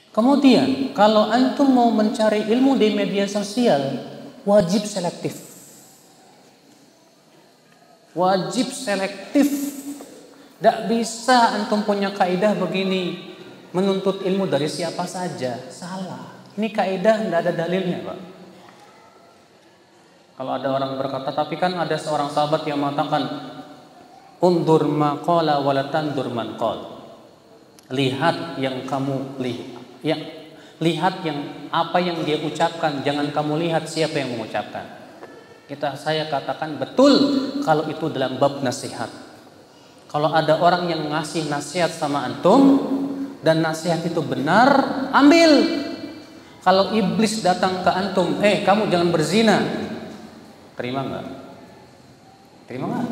Kemudian, kalau antum mau mencari ilmu di media sosial, wajib selektif. Wajib selektif. Tidak bisa antum punya kaidah begini, menuntut ilmu dari siapa saja. Salah. Ini kaidah tidak ada dalilnya, Pak. Kalau ada orang berkata, tapi kan ada seorang sahabat yang mengatakan, undur ma qala wa la tandur man qala. Lihat yang kamu lihat. Ya, lihat yang apa yang dia ucapkan, jangan kamu lihat siapa yang mengucapkan. Saya katakan betul kalau itu dalam bab nasihat. Kalau ada orang yang ngasih nasihat sama antum dan nasihat itu benar, ambil. Kalau iblis datang ke antum, kamu jangan berzina, terima nggak? Terima nggak?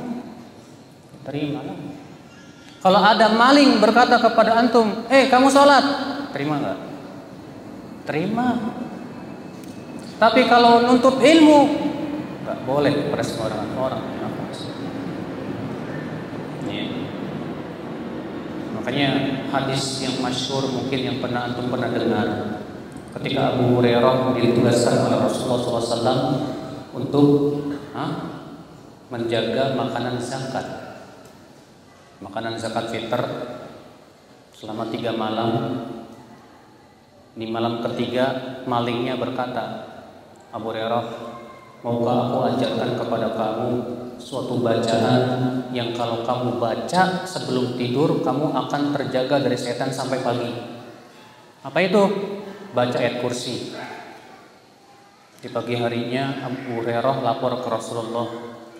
Terima lah. Kalau ada maling berkata kepada antum, kamu sholat, terima nggak? Terima. Tapi kalau nuntut ilmu, nggak boleh kepada semua orang. Makanya hadis yang masyhur mungkin yang antum pernah dengar, ketika Abu Hurairah ditugaskan oleh Rasulullah SAW untuk menjaga makanan zakat fitr selama 3 malam. Di malam ketiga malingnya berkata, Abu Hurairah, maukah aku ajarkan kepada kamu suatu bacaan yang kalau kamu baca sebelum tidur kamu akan terjaga dari setan sampai pagi. Apa itu? Baca ayat kursi. Di pagi harinya Abu Hurairah lapor ke Rasulullah.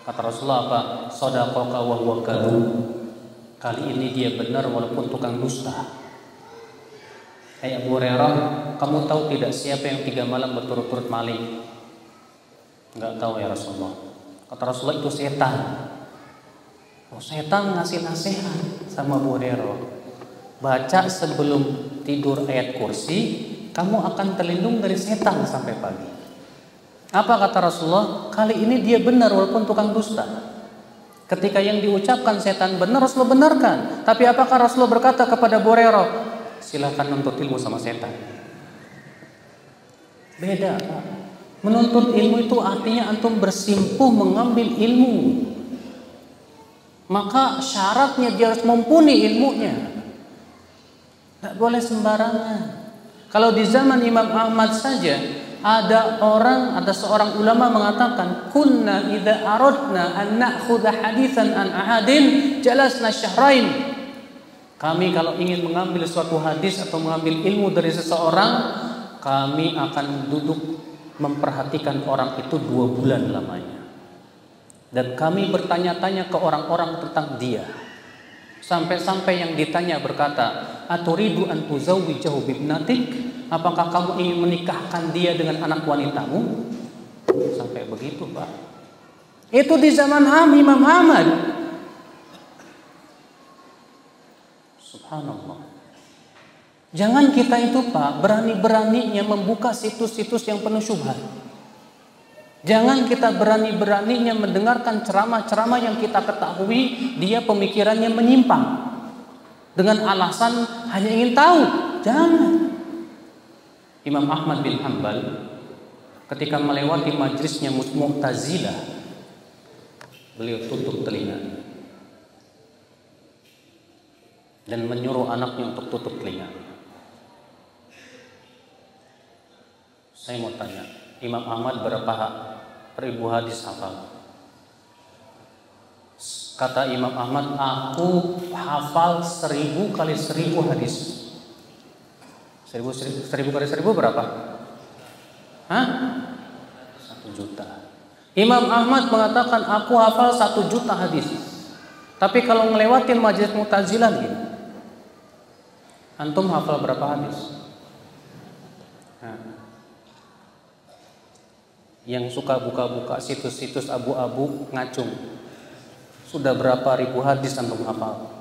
Kata Rasulullah apa? Shadaqaka wa huwa kadhub. Kali ini dia benar walaupun tukang dusta. Abu Hurairah, kamu tahu tidak siapa yang 3 malam berturut-turut maling? Enggak tahu ya Rasulullah. Kata Rasulullah, itu setan. Setan ngasih nasihat sama Abu Hurairah. Baca sebelum tidur ayat kursi, kamu akan terlindung dari setan sampai pagi. Apa kata Rasulullah? Kali ini dia benar walaupun tukang dusta. Ketika yang diucapkan setan benar, Rasulullah benarkan. Tapi apakah Rasulullah berkata kepada Abu Hurairah, silakan nuntut ilmu sama setan? Beda, Pak. Menuntut ilmu itu artinya antum bersimpuh mengambil ilmu. Maka syaratnya dia harus mumpuni ilmunya. Tidak boleh sembarangan. Kalau di zaman Imam Ahmad saja ada seorang ulama mengatakan, kunna idza aradna an na'khudha haditsan an ahadin jalasna syahrain. Kami kalau ingin mengambil suatu hadis atau mengambil ilmu dari seseorang, kami akan duduk memperhatikan orang itu 2 bulan lamanya. Dan kami bertanya-tanya ke orang-orang tentang dia. Sampai-sampai yang ditanya berkata, aturidu an tuzawwijahu bibnatik? Apakah kamu ingin menikahkan dia dengan anak wanitamu? Sampai begitu, Pak. Itu di zaman Imam Ahmad. Subhanallah. Jangan kita itu, Pak, berani-beraninya membuka situs-situs yang penuh syubhat. Jangan kita berani-beraninya mendengarkan ceramah-ceramah yang kita ketahui dia pemikirannya menyimpang dengan alasan hanya ingin tahu. Jangan. Imam Ahmad bin Hanbal ketika melewati majlisnya Mu'tazilah, beliau tutup telinga dan menyuruh anaknya untuk tutup telinga. Saya mau tanya, Imam Ahmad berapa ribu hadis hafal? Kata Imam Ahmad, aku hafal 1000 kali 1000 hadis. 1000 kali 1000 berapa? 1 juta. Imam Ahmad mengatakan aku hafal 1 juta hadis. Tapi kalau ngelewatin majelis Mu'tazilah gini, antum hafal berapa hadis? Yang suka buka-buka situs-situs abu-abu ngacung, sudah berapa ribu hadis antum hafal?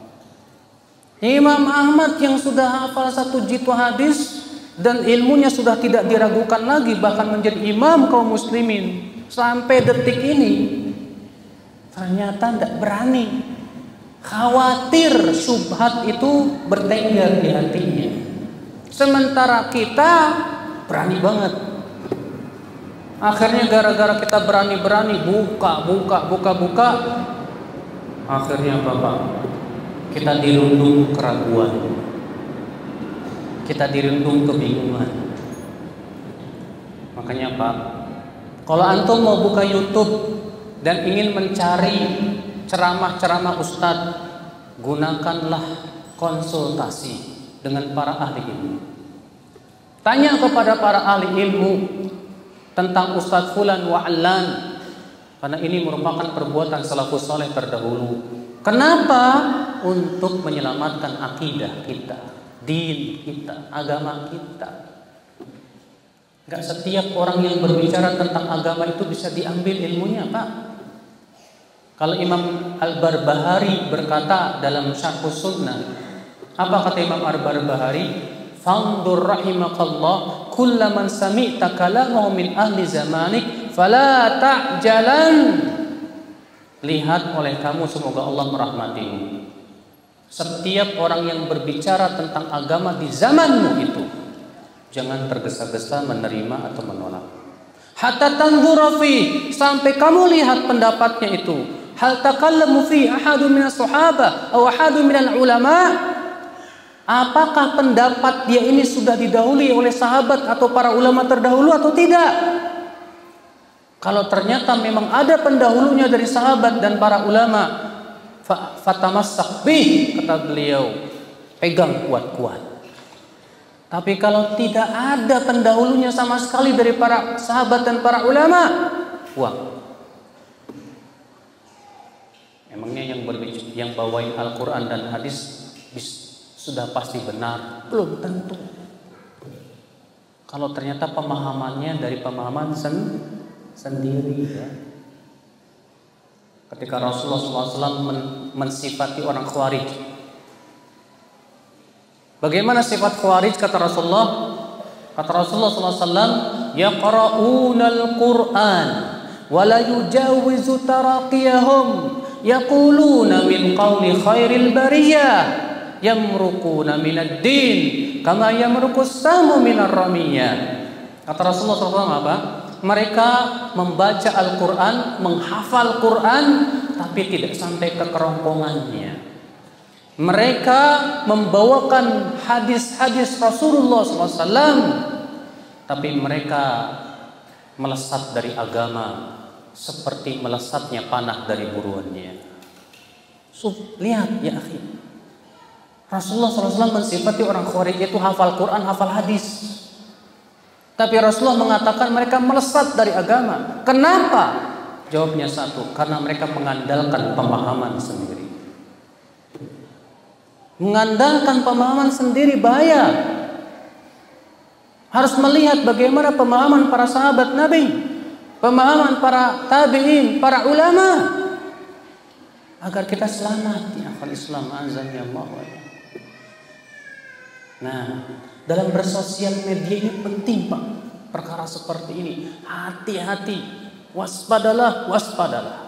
Imam Ahmad yang sudah hafal 1 juta hadis dan ilmunya sudah tidak diragukan lagi, bahkan menjadi imam kaum muslimin sampai detik ini, ternyata tidak berani. Khawatir syubhat itu bertengger di hatinya, Sementara kita berani banget. Akhirnya gara-gara kita berani-berani buka, akhirnya Bapak, kita dirundung keraguan, kita dirundung kebingungan. Makanya Pak, kalau antum mau buka YouTube dan ingin mencari ceramah-ceramah ustadz, gunakanlah konsultasi dengan para ahli ilmu. Tanya kepada para ahli ilmu tentang Ustadz Fulan wa Allan, karena ini merupakan perbuatan salafus saleh terdahulu. Kenapa? Untuk menyelamatkan akidah kita, din kita, agama kita. Gak setiap orang yang berbicara tentang agama itu bisa diambil ilmunya, Pak. Kalau Imam Al-Barbahari berkata dalam Syarhus Sunnah, apa kata Imam Al-Barbahari? Fandur rahimakallah kullaman sami'ta kalamahu min ahli zamanik fala ta'jalan. Lihat oleh kamu, semoga Allah merahmatimu, setiap orang yang berbicara tentang agama di zamanmu itu, jangan tergesa-gesa menerima atau menolak. Hatta tanzura fi, sampai kamu lihat pendapatnya itu. Hal takallamu fi ahadun minas sahabah atau ahadun minal ulama? Apakah pendapat dia ini sudah didahului oleh sahabat atau para ulama terdahulu atau tidak? Kalau ternyata memang ada pendahulunya dari sahabat dan para ulama, fatamassak bih, kata beliau, pegang kuat-kuat. Tapi kalau tidak ada pendahulunya sama sekali dari para sahabat dan para ulama, buang. Emangnya yang bawain Al-Quran dan hadis sudah pasti benar? Belum tentu. Kalau ternyata pemahamannya dari pemahaman sendiri, ya. Ketika Rasulullah SAW mensifati orang Khawarij, bagaimana sifat Khawarij kata Rasulullah? Kata Rasulullah SAW, yaqra'unal Qur'an wa la yujawizu taraqiyahum yaquluna min qawli khairil bariyah yamruquna minad din kama yamruqus samu minar ramiyah. Kata Rasulullah SAW apa? Mereka membaca Al-Quran, menghafal Quran, tapi tidak sampai ke kerongkongannya. Mereka membawakan hadis-hadis Rasulullah SAW, tapi mereka melesat dari agama seperti melesatnya panah dari buruannya. Lihat ya akhi, Rasulullah SAW mensifati orang Khawarij itu hafal Quran, hafal hadis. Tapi Rasulullah mengatakan mereka melesat dari agama. Kenapa? Jawabnya satu, karena mereka mengandalkan pemahaman sendiri. Mengandalkan pemahaman sendiri bahaya. Harus melihat bagaimana pemahaman para sahabat Nabi, pemahaman para tabi'in, para ulama, agar kita selamat ya akhwal Islam azza wa jalla. Nah, dalam bersosial media ini penting Pak, perkara seperti ini. Hati-hati, waspadalah, waspadalah.